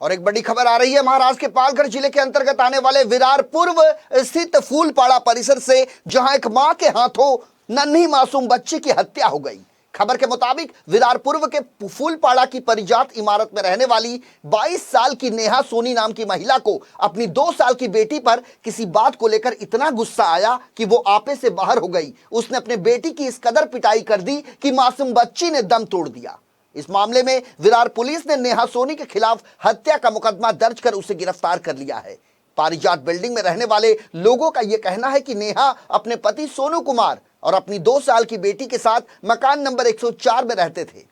और एक बड़ी खबर आ रही है महाराष्ट्र के पालघर जिले के अंतर्गत आने वाले विरार पूर्व स्थित फूलपाड़ा परिसर से, जहां एक मां के हाथों नन्ही मासूम बच्ची की हत्या हो गई। खबर के मुताबिक विरार पूर्व के फूलपाड़ा की परिजात इमारत में रहने वाली 22 साल की नेहा सोनी नाम की महिला को अपनी 2 साल की बेटी पर किसी बात को लेकर इतना गुस्सा आया कि वो आपे से बाहर हो गई। उसने अपने बेटी की इस कदर पिटाई कर दी कि मासूम बच्ची ने दम तोड़ दिया। इस मामले में विरार पुलिस ने नेहा सोनी के खिलाफ हत्या का मुकदमा दर्ज कर उसे गिरफ्तार कर लिया है। पारिजात बिल्डिंग में रहने वाले लोगों का यह कहना है कि नेहा अपने पति सोनू कुमार और अपनी 2 साल की बेटी के साथ मकान नंबर 104 में रहते थे।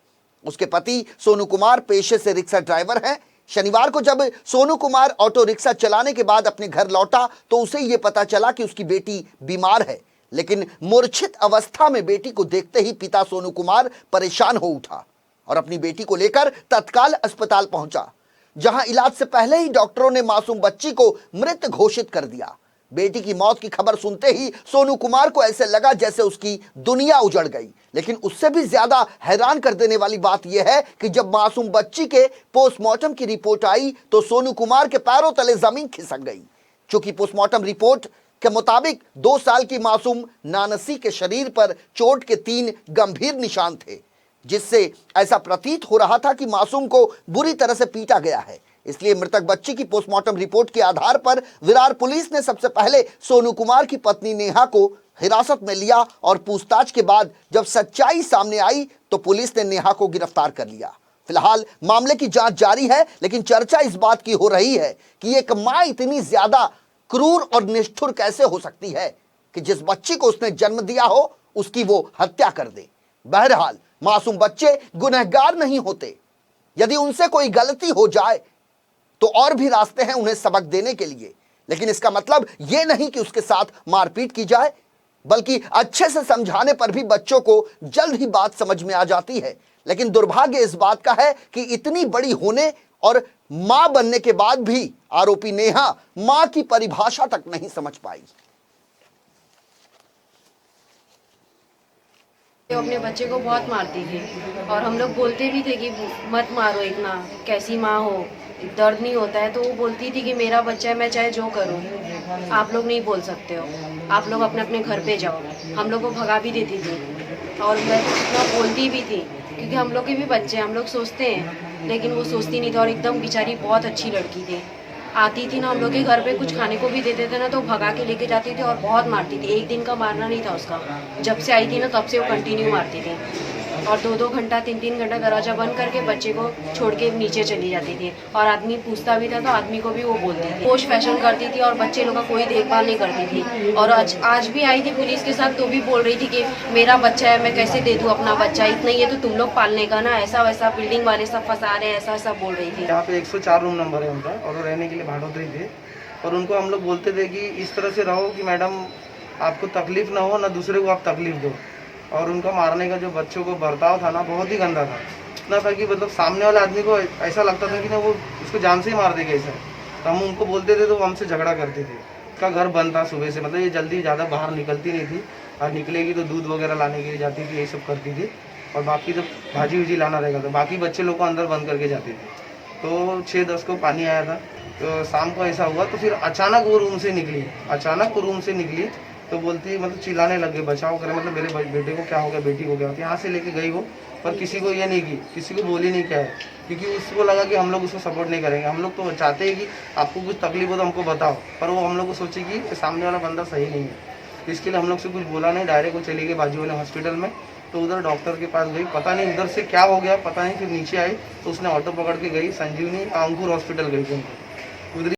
उसके पति सोनू कुमार पेशे से रिक्शा ड्राइवर हैं। शनिवार को जब सोनू कुमार ऑटो रिक्शा चलाने के बाद अपने घर लौटा तो उसे यह पता चला कि उसकी बेटी बीमार है, लेकिन मूर्छित अवस्था में बेटी को देखते ही पिता सोनू कुमार परेशान हो उठा और अपनी बेटी को लेकर तत्काल अस्पताल पहुंचा, जहां इलाज से पहले ही डॉक्टरों ने मासूम बच्ची को मृत घोषित कर दिया। बेटी की मौत की खबर सुनते ही सोनू कुमार को ऐसे लगा जैसे उसकी दुनिया उजड़ गई। लेकिन उससे भी ज्यादा हैरान कर देने वाली बात यह है कि जब मासूम बच्ची के पोस्टमार्टम की रिपोर्ट आई तो सोनू कुमार के पैरों तले जमीन खिसक गई। चूंकि पोस्टमार्टम रिपोर्ट के मुताबिक 2 साल की मासूम नानसी के शरीर पर चोट के 3 गंभीर निशान थे, जिससे ऐसा प्रतीत हो रहा था कि मासूम को बुरी तरह से पीटा गया है। इसलिए मृतक बच्ची की पोस्टमार्टम रिपोर्ट के आधार पर विरार पुलिस ने सबसे पहले सोनू कुमार की पत्नी नेहा को हिरासत में लिया और पूछताछ के बाद जब सच्चाई सामने आई तो पुलिस ने नेहा को गिरफ्तार कर लिया। फिलहाल मामले की जांच जारी है, लेकिन चर्चा इस बात की हो रही है कि एक मां इतनी ज्यादा क्रूर और निष्ठुर कैसे हो सकती है कि जिस बच्ची को उसने जन्म दिया हो उसकी वो हत्या कर दे। बहरहाल मासूम बच्चे गुनहगार नहीं होते। यदि उनसे कोई गलती हो जाए तो और भी रास्ते हैं उन्हें सबक देने के लिए, लेकिन इसका मतलब यह नहीं कि उसके साथ मारपीट की जाए, बल्कि अच्छे से समझाने पर भी बच्चों को जल्द ही बात समझ में आ जाती है। लेकिन दुर्भाग्य इस बात का है कि इतनी बड़ी होने और मां बनने के बाद भी आरोपी नेहा मां की परिभाषा तक नहीं समझ पाई। वो अपने बच्चे को बहुत मारती थी और हम लोग बोलते भी थे कि मत मारो, इतना कैसी माँ हो, दर्द नहीं होता है। तो वो बोलती थी कि मेरा बच्चा है, मैं चाहे जो करूँ, आप लोग नहीं बोल सकते हो, आप लोग अपने अपने घर पे जाओ। हम लोग को भगा भी देती थी और मैं इतना बोलती भी थी क्योंकि हम लोग के भी बच्चे हम लोग सोचते हैं, लेकिन वो सोचती नहीं थी। और एकदम बेचारी बहुत अच्छी लड़की थी, आती थी ना हम लोग के घर पे कुछ खाने को भी देते थे ना तो भगा के लेके जाती थी और बहुत मारती थी। एक दिन का मारना नहीं था उसका, जब से आई थी ना तब से वो कंटिन्यू मारती थी और 2-2 घंटा 3-3 घंटा दरवाजा बंद करके बच्चे को छोड़ के नीचे चली जाती थी। और आदमी पूछता भी था तो आदमी को भी वो बोलती थी, पोस्ट फैशन करती थी और बच्चे लोग का कोई देखभाल नहीं करती थी। और आज भी आई थी पुलिस के साथ तो भी बोल रही थी कि मेरा बच्चा है, मैं कैसे दे दूँ अपना बच्चा, इतना ही है तो तुम लोग पालने का ना, ऐसा वैसा बिल्डिंग वाले सब फंसा रहे हैं, ऐसा ऐसा बोल रही थी। यहाँ पे 104 रूम नंबर है उनका और वो रहने के लिए भाड़ोतरी थे। और उनको हम लोग बोलते थे कि इस तरह से रहो कि मैडम आपको तकलीफ ना हो, ना दूसरे को आप तकलीफ दो। और उनका मारने का जो बच्चों को बर्ताव था ना बहुत ही गंदा था। इतना था कि मतलब सामने वाले आदमी को ऐसा लगता था कि ना वो उसको जान से ही मार देगा ऐसा। तो हम उनको बोलते थे तो वो हमसे झगड़ा करते थे। उसका घर बंद था सुबह से, मतलब ये जल्दी ज़्यादा बाहर निकलती नहीं थी और निकलेगी तो दूध वगैरह लाने के लिए जाती थी, ये सब करती थी। और बाकी जब भाजी वजी लाना रहेगा तो बाकी बच्चे लोग को अंदर बंद करके जाते थे। तो 6-10 को पानी आया था तो शाम को ऐसा हुआ तो फिर अचानक वो रूम से निकली तो बोलती मतलब चिल्लाने लगे बचाओ करे, मतलब मेरे बेटे को क्या हो गया, बेटी को क्या होती है। यहाँ से लेके गई वो, पर किसी को ये नहीं की, किसी को बोली नहीं क्या है, क्योंकि उसको लगा कि हम लोग उसको सपोर्ट नहीं करेंगे। हम लोग तो चाहते हैं कि आपको कुछ तकलीफ हो तो हमको बताओ, पर वो हम लोग को सोचे कि सामने वाला बंदा सही नहीं है। इसके लिए हम लोग से कुछ बोला नहीं, डायरेक्ट वो चली गई बाजू वाले हॉस्पिटल में। तो उधर डॉक्टर के पास गई, पता नहीं उधर से क्या हो गया, पता नहीं। फिर नीचे आई तो उसने ऑटो पकड़ के गई संजीवनी अंकुर हॉस्पिटल गई थी।